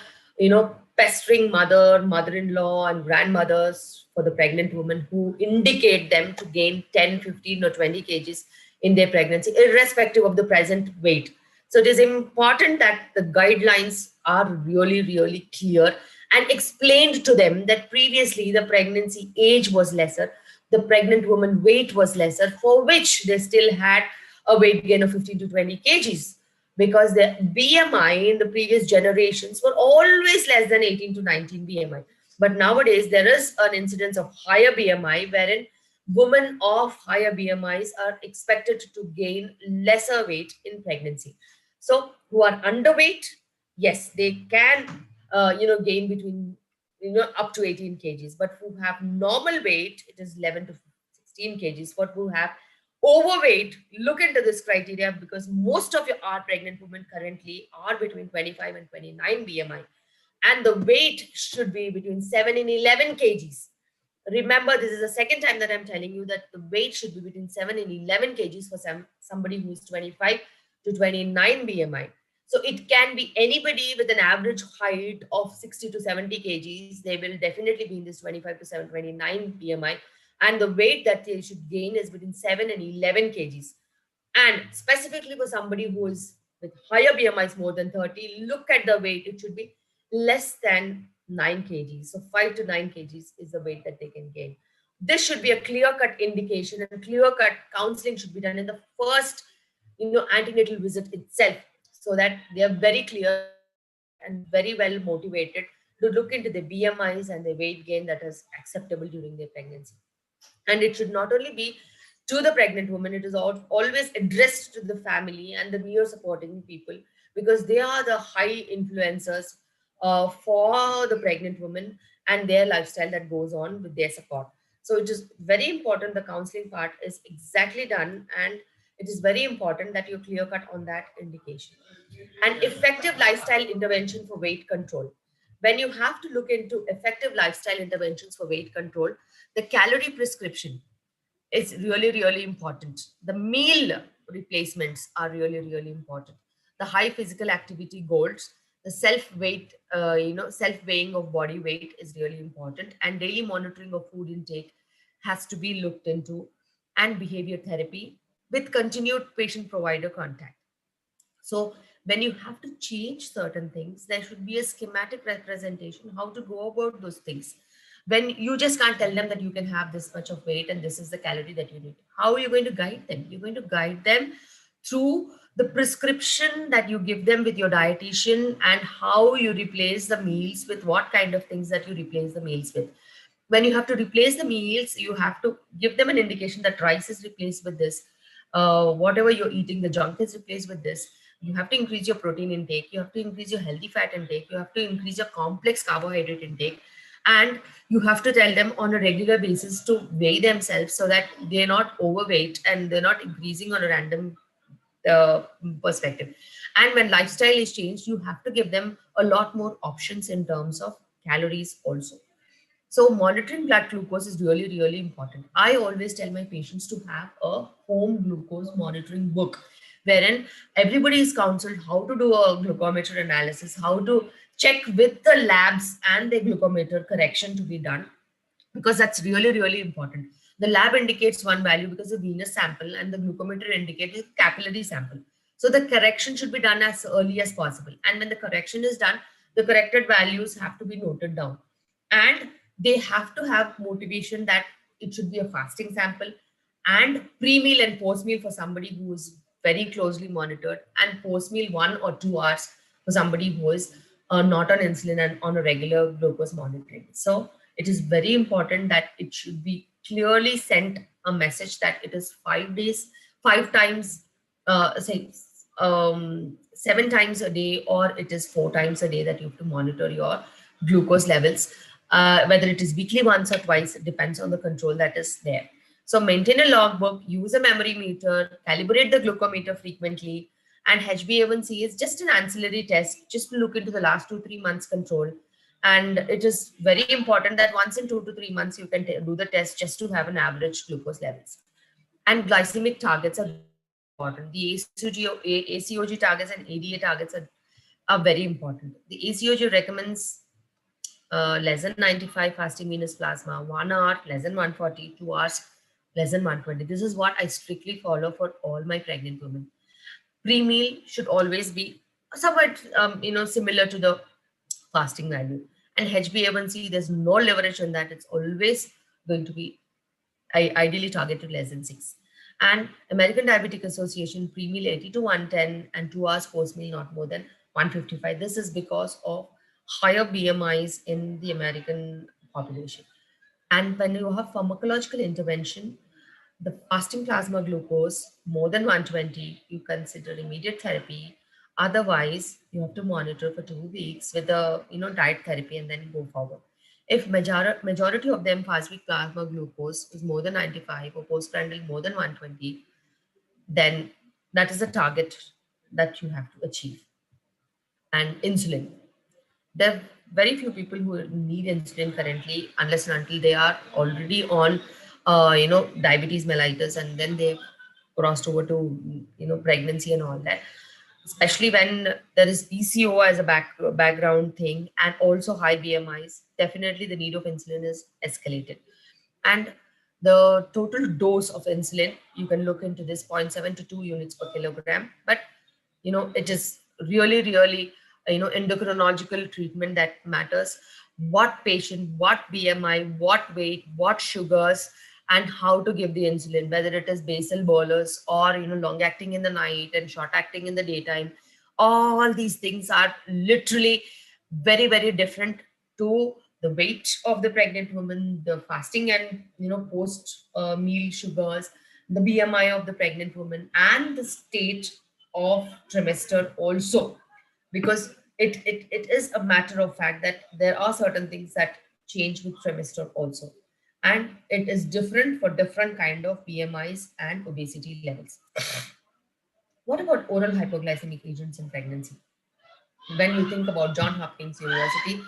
pestering mother-in-law, and grandmothers for the pregnant woman who indicate them to gain 10, 15, or 20 kgs in their pregnancy, irrespective of the present weight. So it is important that the guidelines are really, really clear and explained to them that previously the pregnancy age was lesser, the pregnant woman weight was lesser, for which they still had a weight gain of 15 to 20 kgs, because the BMI in the previous generations were always less than 18 to 19 BMI. But nowadays there is an incidence of higher BMI wherein women of higher BMIs are expected to gain lesser weight in pregnancy. So who are underweight, yes, they can, gain between, up to 18 kgs. But who have normal weight, it is 11 to 16 kgs. But who have overweight, look into this criteria, because most of your pregnant women currently are between 25 and 29 BMI. and the weight should be between 7 and 11 kgs. Remember, this is the second time that I'm telling you that the weight should be between 7 and 11 kgs for somebody who is 25 to 29 BMI. So it can be anybody with an average height of 60 to 70 kgs. They will definitely be in this 25 to 29 BMI. And the weight that they should gain is between 7 and 11 kgs. And specifically for somebody who is with higher BMIs more than 30, look at the weight. It should be less than 9 kgs. So 5 to 9 kgs is the weight that they can gain. This should be a clear-cut indication, and clear-cut counseling should be done in the first, antenatal visit itself, so that they are very clear and very well motivated to look into the BMIs and the weight gain that is acceptable during their pregnancy. And it should not only be to the pregnant woman, it is always addressed to the family and the near supporting people, because they are the high influencers for the pregnant woman and their lifestyle that goes on with their support. So it is very important the counseling part is exactly done, and it is very important that you clear cut on that indication. And effective lifestyle intervention for weight control. When you have to look into effective lifestyle interventions for weight control, the calorie prescription is really, really important. The meal replacements are really, really important. The high physical activity goals, the self-weight, self-weighing of body weight is really important. And daily monitoring of food intake has to be looked into, and behavior therapy with continued patient-provider contact. So when you have to change certain things, there should be a schematic representation how to go about those things. When you just can't tell them that you can have this much of weight and this is the calorie that you need. How are you going to guide them? You're going to guide them through the prescription that you give them with your dietitian, and how you replace the meals with what kind of things that you replace the meals with. When you have to replace the meals, you have to give them an indication that rice is replaced with this. Whatever you're eating, the junk is replaced with this. You have to increase your protein intake. You have to increase your healthy fat intake. You have to increase your complex carbohydrate intake. And you have to tell them on a regular basis to weigh themselves so that they're not overweight and they're not increasing on a random perspective. And when lifestyle is changed, you have to give them a lot more options in terms of calories also. So monitoring blood glucose is really, really important. I always tell my patients to have a home glucose monitoring book, wherein everybody is counseled how to do a glucometer analysis, how to check with the labs and the glucometer correction to be done, because that's really, really important. The lab indicates one value because of venous sample, and the glucometer indicates a capillary sample. So the correction should be done as early as possible. And when the correction is done, the corrected values have to be noted down. And they have to have motivation that it should be a fasting sample, and pre-meal and post-meal for somebody who is very closely monitored, and post-meal 1 or 2 hours for somebody who is not on insulin and on a regular glucose monitoring. So it is very important that it should be clearly sent a message that it is 5 days, 5 times, say 7 times a day, or it is 4 times a day that you have to monitor your glucose levels. Whether it is weekly once or twice, it depends on the control that is there. So maintain a logbook, use a memory meter, calibrate the glucometer frequently, and HbA1c is just an ancillary test, just to look into the last 2-3 months control. And it is very important that once in 2 to 3 months, you can do the test just to have an average glucose levels. And glycemic targets are really, really important. The ACOG targets and ADA targets are very important. The ACOG recommends less than 95 fasting venous plasma, 1 hour less than 140, 2 hours less than 120. This is what I strictly follow for all my pregnant women. Pre-meal should always be somewhat similar to the fasting value. And HbA1c, there's no leverage on that. It's always going to be ideally targeted less than 6. And American Diabetic Association pre-meal 80 to 110, and 2 hours post-meal not more than 155. This is because of higher BMIs in the American population. And when you have pharmacological intervention, the fasting plasma glucose more than 120, you consider immediate therapy. Otherwise, you have to monitor for 2 weeks with the diet therapy and then go forward. If majority of them fasting plasma glucose is more than 95 or postprandial more than 120, then that is the target that you have to achieve. And insulin. very few people who need insulin currently, unless and until they are already on, diabetes mellitus, and then they've crossed over to, pregnancy and all that. Especially when there is PCO as a background thing, and also high BMIs, definitely the need of insulin is escalated. And the total dose of insulin, you can look into this, 0.7 to 2 units per kilogram. But it is really, really, endocrinological treatment that matters. What patient, what BMI, what weight, what sugars, and how to give the insulin, whether it is basal bolus or long acting in the night and short acting in the daytime. All these things are literally very, very different to the weight of the pregnant woman, the fasting and post meal sugars, the BMI of the pregnant woman, and the state of trimester also. Because it is a matter of fact that there are certain things that change with trimester also, and it is different for different kind of BMIs and obesity levels. What about oral hypoglycemic agents in pregnancy? When you think about John Hopkins University,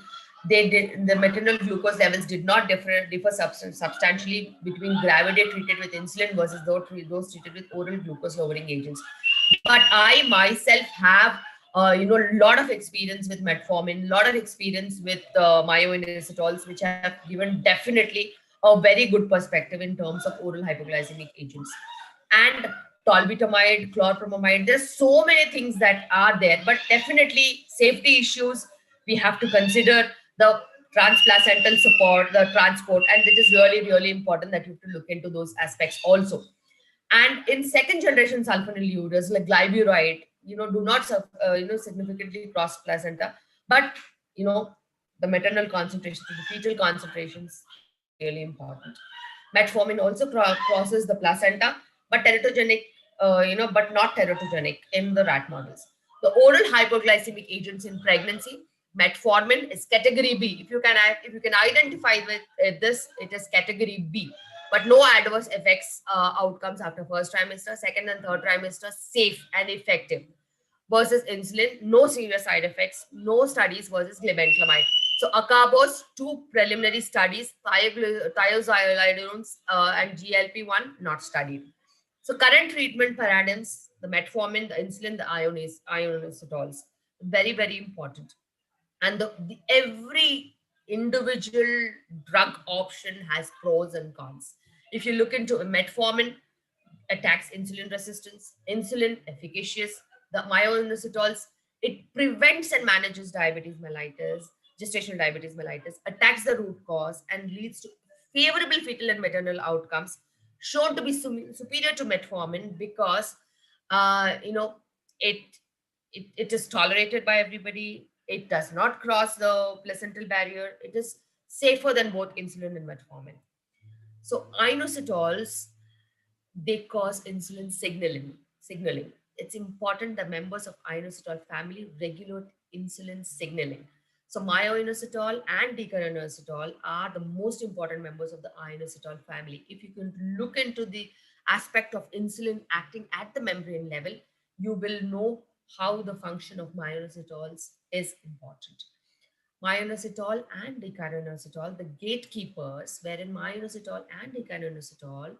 they did, the maternal glucose levels did not differ substantially between gravidae treated with insulin versus those treated with oral glucose lowering agents. But I myself have a lot of experience with metformin, lot of experience with myoinositols, which have given definitely a very good perspective in terms of oral hypoglycemic agents. And tolbutamide, chlorpromamide, there's so many things that are there, but definitely safety issues, we have to consider the transplacental support, the transport, and it is really, really important that you have to look into those aspects also. And in second generation sulfonylureas like glyburide, do not significantly cross placenta, but the maternal concentration to the fetal concentrations, really, really important. Metformin also crosses the placenta, but teratogenic, but not teratogenic in the rat models. The oral hypoglycemic agents in pregnancy, metformin is category B. If you can identify with this, it is category B. But no adverse effects outcomes after first trimester, second and third trimester, safe and effective. Versus insulin, no serious side effects, no studies versus glibenclamide. So acarbose, two preliminary studies, thiazolidinones and GLP-1 not studied. So current treatment paradigms, the metformin, the insulin, the ionisitols, very, very important. And every individual drug option has pros and cons. If you look into a metformin, attacks insulin resistance, insulin efficacious, the myoinositols, it prevents and manages diabetes mellitus, gestational diabetes mellitus, attacks the root cause, and leads to favorable fetal and maternal outcomes, shown to be superior to metformin because uh, you know it, it is tolerated by everybody. It does not cross the placental barrier. It is safer than both insulin and metformin. So inositols, they cause insulin signaling. It's important that members of inositol family regulate insulin signaling. So myoinositol and decanoinositol are the most important members of the inositol family. If you can look into the aspect of insulin acting at the membrane level, you will know how the function of myoinositols is important. Myoinositol and decanoinositol, the gatekeepers, wherein myoinositol and decanoinositol,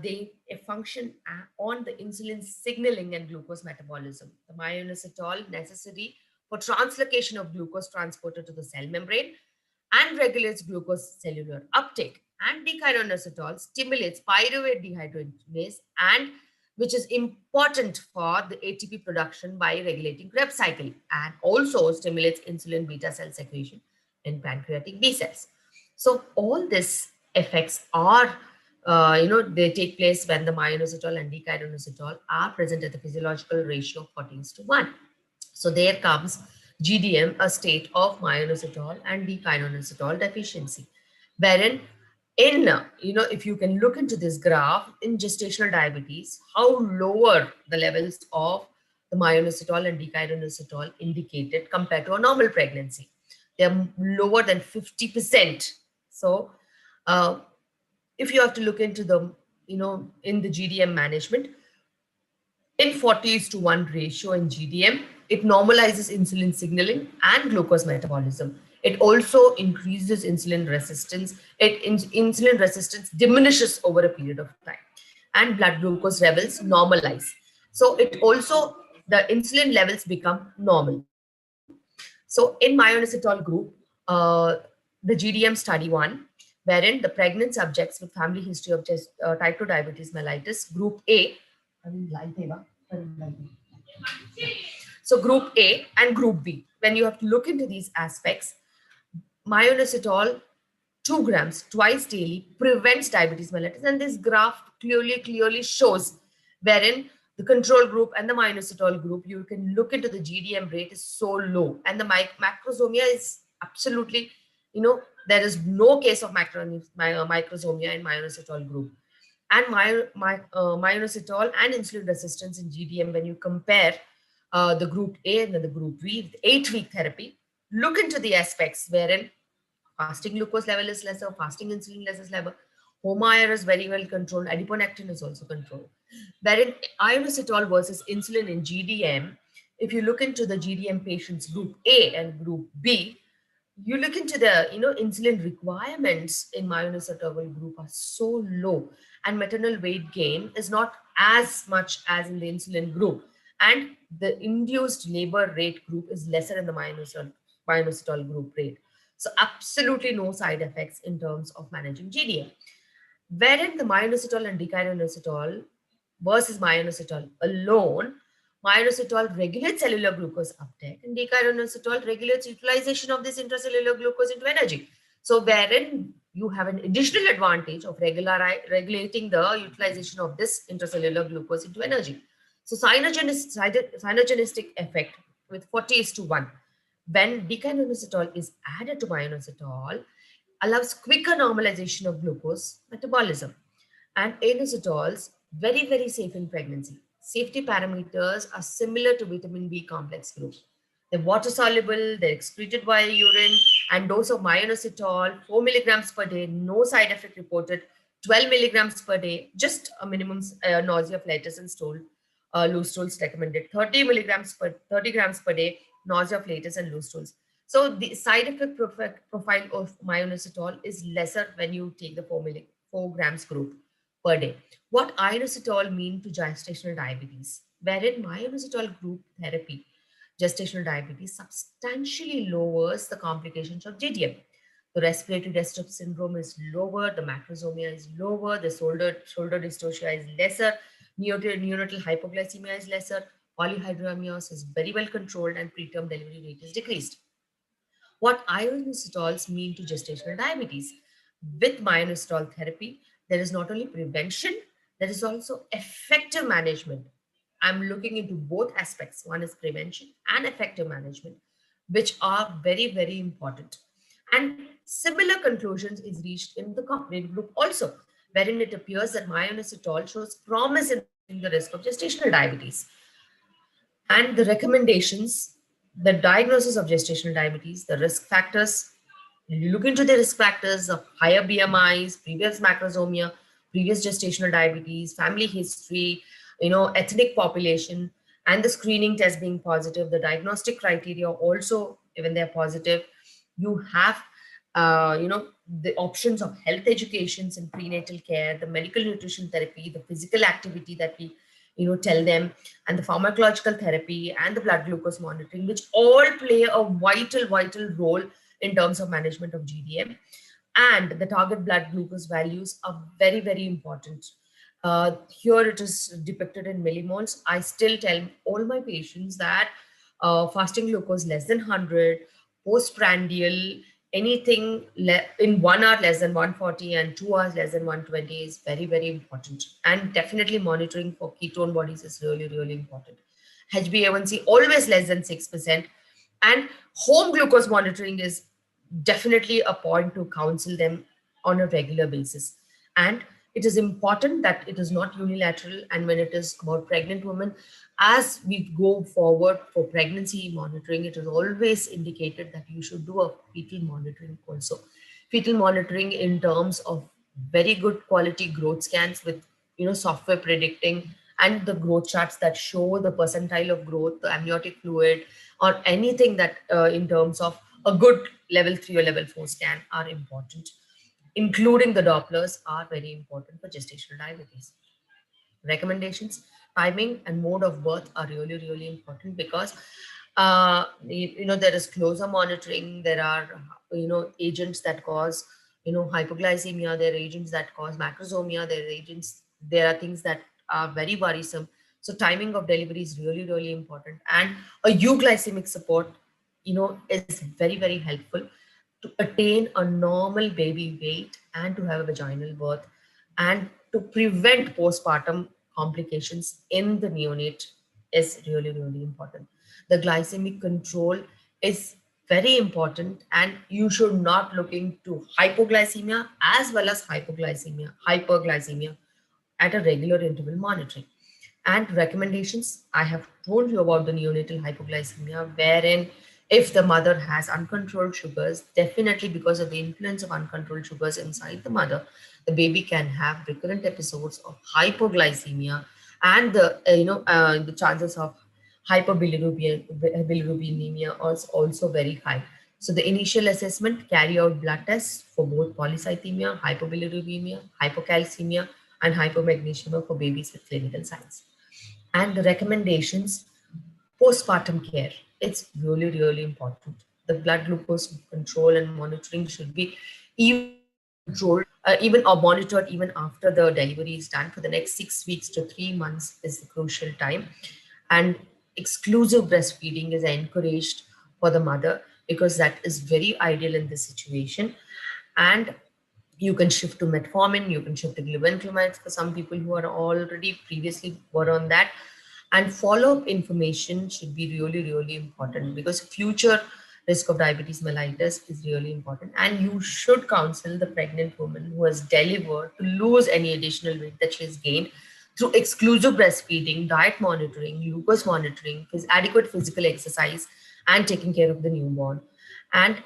they function on the insulin signaling and glucose metabolism. The myoinositol necessary for translocation of glucose transporter to the cell membrane and regulates glucose cellular uptake. And decanoinositol stimulates pyruvate dehydrogenase, and which is important for the ATP production by regulating Krebs cycle, and also stimulates insulin beta cell secretion in pancreatic B cells. So all these effects are, they take place when the myoinositol and decanoinositol are present at the physiological ratio of 14:1. So there comes GDM, a state of myoinositol and decanoinositol deficiency, wherein if you can look into this graph in gestational diabetes, how lower the levels of the myoinositol and decanoinositol indicated compared to a normal pregnancy. They're lower than 50%. So uh, if you have to look into the, in the GDM management, in 40:1 ratio in GDM, it normalizes insulin signaling and glucose metabolism. It also increases insulin resistance. Insulin resistance diminishes over a period of time, and blood glucose levels normalize. So it also, the insulin levels become normal. So in myoinositol group, uh, the GDM study 1, wherein the pregnant subjects with family history of just type 2 diabetes mellitus, group A, so group A and group B, when you have to look into these aspects, myoinositol 2 grams twice daily prevents diabetes mellitus. And this graph clearly shows wherein the control group and the myoinositol group, you can look into the GDM rate is so low, and the macrosomia is absolutely, there is no case of microsomia in myoinositol group. And myoinositol and insulin resistance in GDM, when you compare the group A and then the group B, 8-week therapy, look into the aspects wherein fasting glucose level is lesser, fasting insulin level is lesser, HOMA is very well controlled, adiponectin is also controlled. Wherein ionositol versus insulin in GDM, if you look into the GDM patients group A and group B, you look into the insulin requirements in myoinositol group are so low, and maternal weight gain is not as much as in the insulin group, and the induced labor rate group is lesser in the myoinositol group rate. So absolutely no side effects in terms of managing GDM. Wherein the myoinositol and decanoinositol versus myoinositol alone, myoinositol regulates cellular glucose uptake and decanoinositol regulates utilization of this intracellular glucose into energy. So wherein you have an additional advantage of regulating the utilization of this intracellular glucose into energy. So synergistic effect with 40:1. When decanoinositol is added to myoinositol, allows quicker normalization of glucose metabolism. And inositols, very safe in pregnancy. Safety parameters are similar to vitamin B complex group. They're water soluble, they're excreted via urine, and dose of myoinositol 4 milligrams per day, no side effect reported. 12 milligrams per day, just a minimum nausea, flightus, and stool, loose stools recommended. 30 grams per day, nausea, flightus, and loose stools. So the side effect profile of myoinositol is lesser when you take the 4 grams group per day. What inositol mean to gestational diabetes? Wherein myoinositol group therapy, gestational diabetes substantially lowers the complications of GDM. The respiratory distress syndrome is lower, the macrosomia is lower, the shoulder dystocia is lesser, neonatal hypoglycemia is lesser, polyhydramnios is very well controlled, and preterm delivery rate is decreased. What ionositols mean to gestational diabetes? With myoinositol therapy, there is not only prevention, there is also effective management. I'm looking into both aspects. One is prevention and effective management, which are very important. And similar conclusions is reached in the comparative group also, wherein it appears that myoinositol shows promise in the risk of gestational diabetes. And the recommendations, the diagnosis of gestational diabetes, the risk factors, you look into the risk factors of higher BMIs, previous macrosomia, previous gestational diabetes, family history, ethnic population, and the screening test being positive, the diagnostic criteria also, even they're positive, you have, the options of health educations and prenatal care, the medical nutrition therapy, the physical activity that we, tell them, and the pharmacological therapy and the blood glucose monitoring, which all play a vital role in terms of management of GDM. And the target blood glucose values are very important. Here it is depicted in millimoles. I still tell all my patients that fasting glucose less than 100, postprandial, anything in 1 hour less than 140 and 2 hours less than 120 is very important. And definitely monitoring for ketone bodies is really important. HbA1c always less than 6%. And home glucose monitoring is definitely a point to counsel them on a regular basis. And it is important that it is not unilateral. And when it is about pregnant women, as we go forward for pregnancy monitoring, it is always indicated that you should do a fetal monitoring also. Fetal monitoring in terms of very good quality growth scans with software predicting and the growth charts that show the percentile of growth, the amniotic fluid, or anything that in terms of a good level 3 or level 4 scan are important, including the Dopplers are very important for gestational diabetes. Recommendations: timing and mode of birth are really really important, because there is closer monitoring. There are agents that cause hypoglycemia. There are agents that cause macrosomia. There are things that are very worrisome. So timing of delivery is really really important, and a euglycemic support is very very helpful to attain a normal baby weight and to have a vaginal birth, and to prevent postpartum complications in the neonate is really really important. The glycemic control is very important, and you should not look into hypoglycemia as well as hyperglycemia at a regular interval monitoring. And recommendations: I have told you about the neonatal hypoglycemia, wherein if the mother has uncontrolled sugars, definitely because of the influence of uncontrolled sugars inside the mother, the baby can have recurrent episodes of hypoglycemia, and the chances of hyperbilirubinemia is also very high. So the initial assessment: carry out blood tests for both polycythemia, hypobilirubinemia, hypocalcemia, and hypomagnesemia for babies with clinical signs. And the recommendations: postpartum care. It's really, really important. The blood glucose control and monitoring should be even controlled, even or monitored even after the delivery is done. For the next 6 weeks to 3 months is the crucial time. And exclusive breastfeeding is encouraged for the mother, because that is very ideal in this situation. And you can shift to metformin, you can shift to glibenclamide for some people who are already previously were on that. And follow-up information should be really really important, because future risk of diabetes mellitus is really important. And you should counsel the pregnant woman who has delivered to lose any additional weight that she has gained through exclusive breastfeeding, diet monitoring, glucose monitoring, adequate physical exercise, and taking care of the newborn. And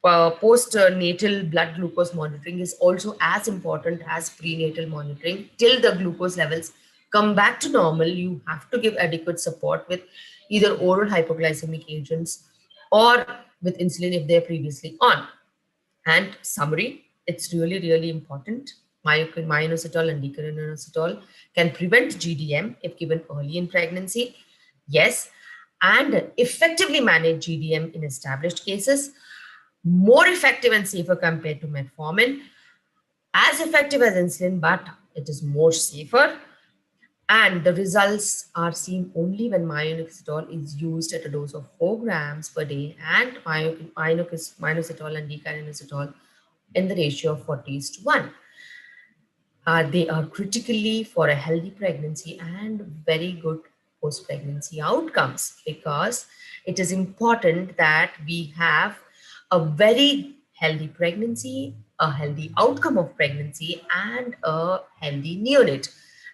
postnatal blood glucose monitoring is also as important as prenatal monitoring. Till the glucose levels come back to normal, you have to give adequate support with either oral hypoglycemic agents or with insulin if they're previously on. And summary: it's really really important. Myoinositol and decarinositol can prevent GDM if given early in pregnancy. Yes. And effectively manage GDM in established cases. More effective and safer compared to metformin. As effective as insulin, but it is more safer. And the results are seen only when myoinositol is used at a dose of 4 grams per day, and myoinositol and decarinositol in the ratio of 40:1. They are critically for a healthy pregnancy and very good post-pregnancy outcomes, because it is important that we have a very healthy pregnancy, a healthy outcome of pregnancy, and a healthy neonate.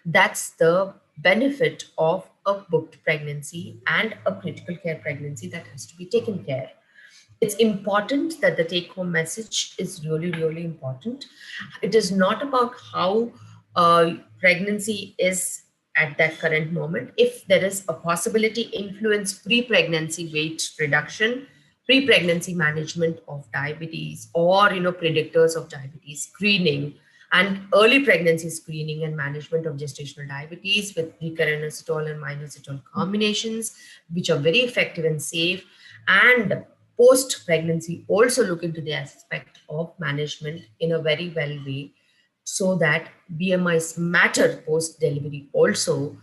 That's the benefit of a booked pregnancy and a critical care pregnancy that has to be taken care. It's important that the take home message is really really important. It is not about how pregnancy is at that current moment. If there is a possibility, influence pre-pregnancy weight reduction, pre-pregnancy management of diabetes, or predictors of diabetes screening, and early pregnancy screening and management of gestational diabetes with decarinositol and minoxidil combinations, which are very effective and safe. And post pregnancy, also look into the aspect of management in a very well way, so that BMIs matter post delivery also,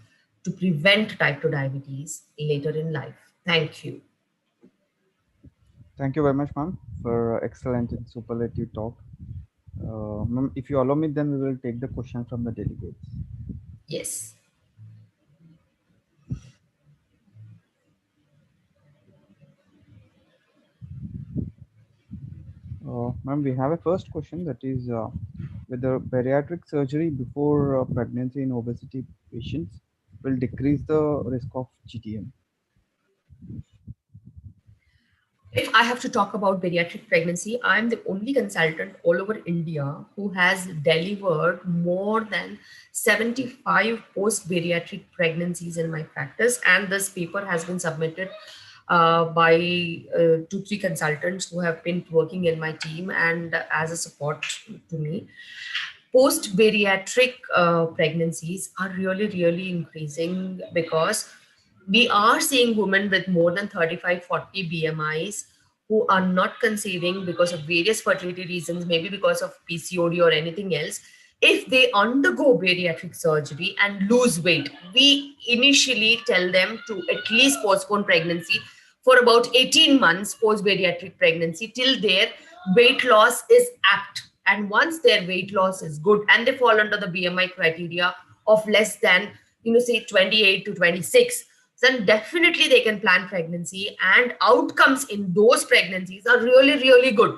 to prevent type 2 diabetes later in life. Thank you. Thank you very much, ma'am, for excellent and superlative talk. Ma'am, if you allow me, then we will take the question from the delegates. Yes. Ma'am, we have a first question, that is whether bariatric surgery before pregnancy in obesity patients will decrease the risk of GDM. If I have to talk about bariatric pregnancy, I'm the only consultant all over India who has delivered more than 75 post bariatric pregnancies in my practice. And this paper has been submitted by 2, 3 consultants who have been working in my team and as a support to me. Post bariatric pregnancies are really, really increasing because we are seeing women with more than 35, 40 BMIs who are not conceiving because of various fertility reasons, maybe because of PCOD or anything else. If they undergo bariatric surgery and lose weight, we initially tell them to at least postpone pregnancy for about 18 months post bariatric pregnancy till their weight loss is apt. And once their weight loss is good and they fall under the BMI criteria of less than, say 28 to 26, then definitely they can plan pregnancy, and outcomes in those pregnancies are really, really good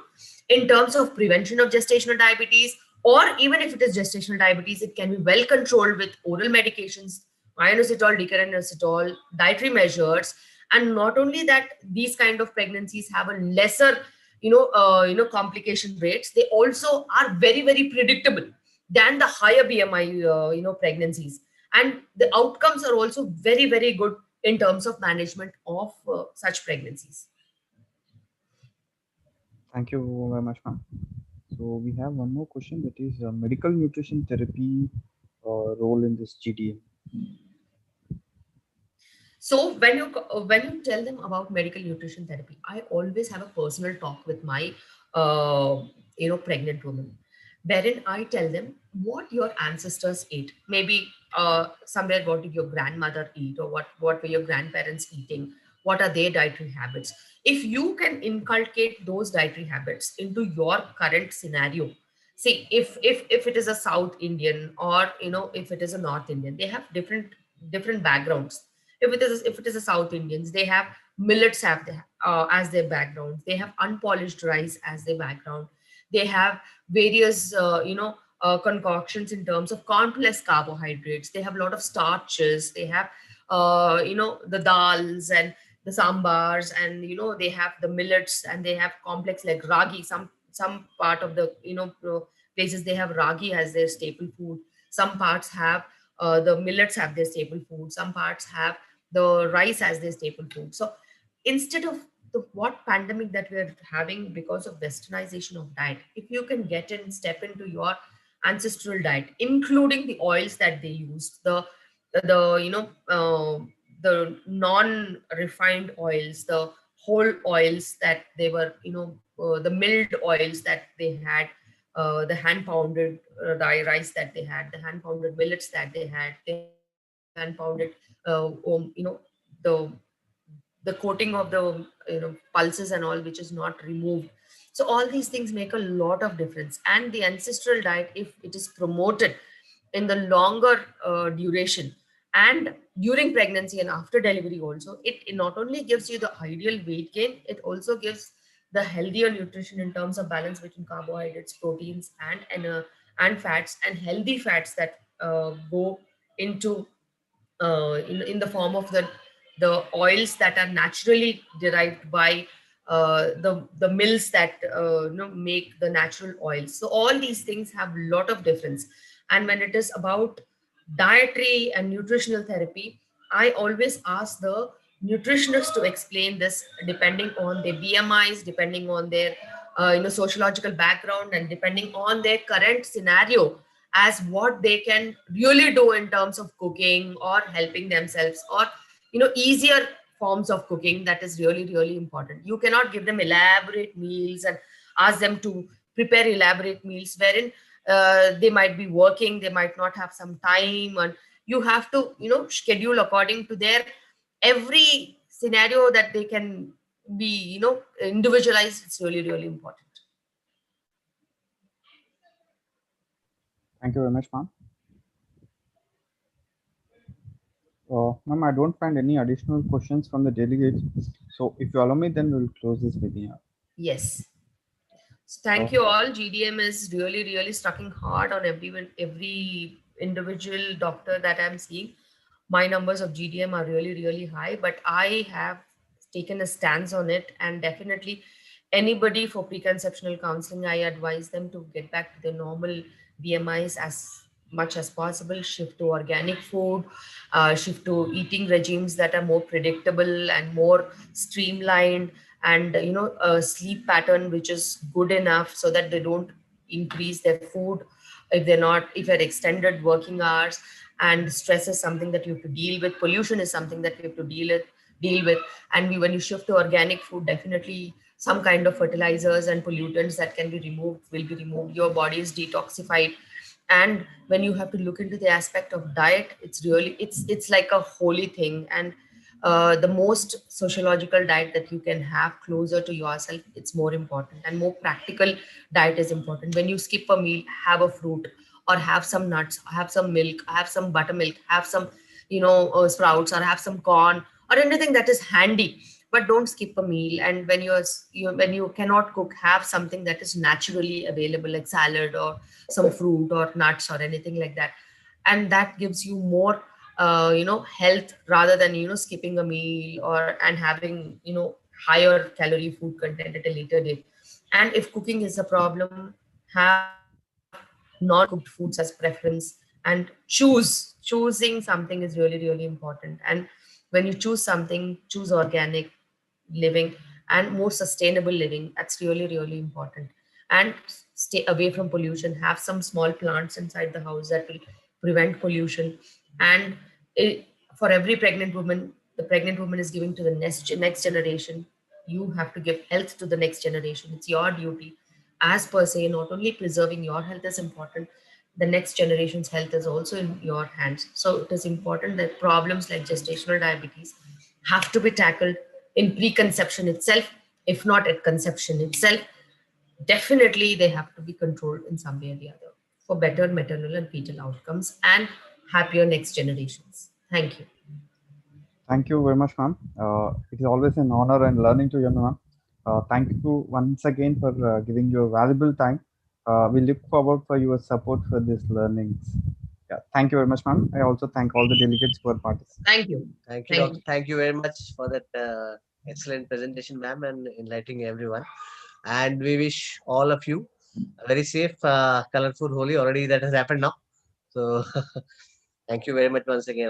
in terms of prevention of gestational diabetes. Or even if it is gestational diabetes, it can be well controlled with oral medications, inositol, decarinositol, dietary measures. And not only that, these kind of pregnancies have a lesser complication rates. They also are very, very predictable than the higher BMI pregnancies, and the outcomes are also very, very good in terms of management of such pregnancies. Thank you very much, ma'am. So we have one more question, that is medical nutrition therapy role in this GDM. So when you tell them about medical nutrition therapy, I always have a personal talk with my pregnant woman, wherein I tell them what your ancestors ate. Maybe somewhere, what did your grandmother eat, or what were your grandparents eating? What are their dietary habits? If you can inculcate those dietary habits into your current scenario, see, if it is a South Indian, or if it is a North Indian, they have different backgrounds. If it is a South Indians, they have millets as their background. They have unpolished rice as their background. They have various concoctions in terms of complex carbohydrates. They have a lot of starches. They have the dals and the sambars, and they have the millets, and they have complex like ragi. Some part of the places, they have ragi as their staple food. Some parts have the millets have their staple food. Some parts have the rice as their staple food. So instead of the what pandemic that we're having because of westernization of diet, if you can get in, step into your ancestral diet, including the oils that they used, the non-refined oils, the whole oils that they were, the milled oils that they had, the hand pounded rice that they had, the hand pounded millets that they had, the hand pounded, the the coating of the pulses and all, which is not removed. So all these things make a lot of difference. And the ancestral diet, if it is promoted in the longer duration, and during pregnancy and after delivery also, it not only gives you the ideal weight gain, it also gives the healthier nutrition in terms of balance between carbohydrates, proteins, and fats, and healthy fats that go into in the form of the oils that are naturally derived by the mills that make the natural oils. So all these things have a lot of difference. And when it is about dietary and nutritional therapy, I always ask the nutritionists to explain this depending on their BMIs, depending on their sociological background, and depending on their current scenario, as what they can really do in terms of cooking or helping themselves, or easier forms of cooking. That is really, really important. You cannot give them elaborate meals and ask them to prepare elaborate meals wherein they might be working, they might not have some time, and you have to schedule according to their every scenario, that they can be individualized. It's really, really important. Thank you very much, ma'am. Ma'am, I don't find any additional questions from the delegates. So if you allow me, then we'll close this webinar. Yes. So thank you all. GDM is really, really stucking hard on every individual doctor that I'm seeing. My numbers of GDM are really, really high, but I have taken a stance on it. And definitely anybody for preconceptional counseling, I advise them to get back to their normal BMIs as much as possible, shift to organic food, shift to eating regimes that are more predictable and more streamlined, and a sleep pattern which is good enough so that they don't increase their food if they're not, if they're extended working hours. And stress is something that you have to deal with, pollution is something that you have to deal with. And when you shift to organic food, definitely some kind of fertilizers and pollutants that can be removed will be removed, your body is detoxified. And when you have to look into the aspect of diet, it's like a holy thing. And the most sociological diet that you can have closer to yourself, it's more important, and more practical diet is important. When you skip a meal, have a fruit, or have some nuts, have some milk, have some buttermilk, have some sprouts, or have some corn, or anything that is handy. But don't skip a meal. And when you cannot cook, have something that is naturally available, like salad or some fruit or nuts or anything like that. And that gives you more health, rather than skipping a meal or and having higher calorie food content at a later date. And if cooking is a problem, have non-cooked foods as preference. And choosing something is really, really important. And when you choose something, choose organic living and more sustainable living. That's really, really important. And stay away from pollution, have some small plants inside the house that will prevent pollution. And it, for every pregnant woman, the pregnant woman is giving to the next generation. You have to give health to the next generation. It's your duty, as per se. Not only preserving your health is important, the next generation's health is also in your hands. So it is important that problems like gestational diabetes have to be tackled in preconception itself, if not at conception itself. Definitely they have to be controlled in some way or the other for better maternal and fetal outcomes and happier next generations. Thank you. Thank you very much, ma'am. It is always an honor and learning to you, ma'am. Thank you once again for giving your valuable time. We look forward for your support for these learnings. Yeah, thank you very much, ma'am. I also thank all the delegates for participating. Thank you. Thank you, Thank doctor. you. Thank you very much for that excellent presentation, ma'am, and enlightening everyone. And we wish all of you a very safe, colorful Holi. Already that has happened now. So thank you very much once again.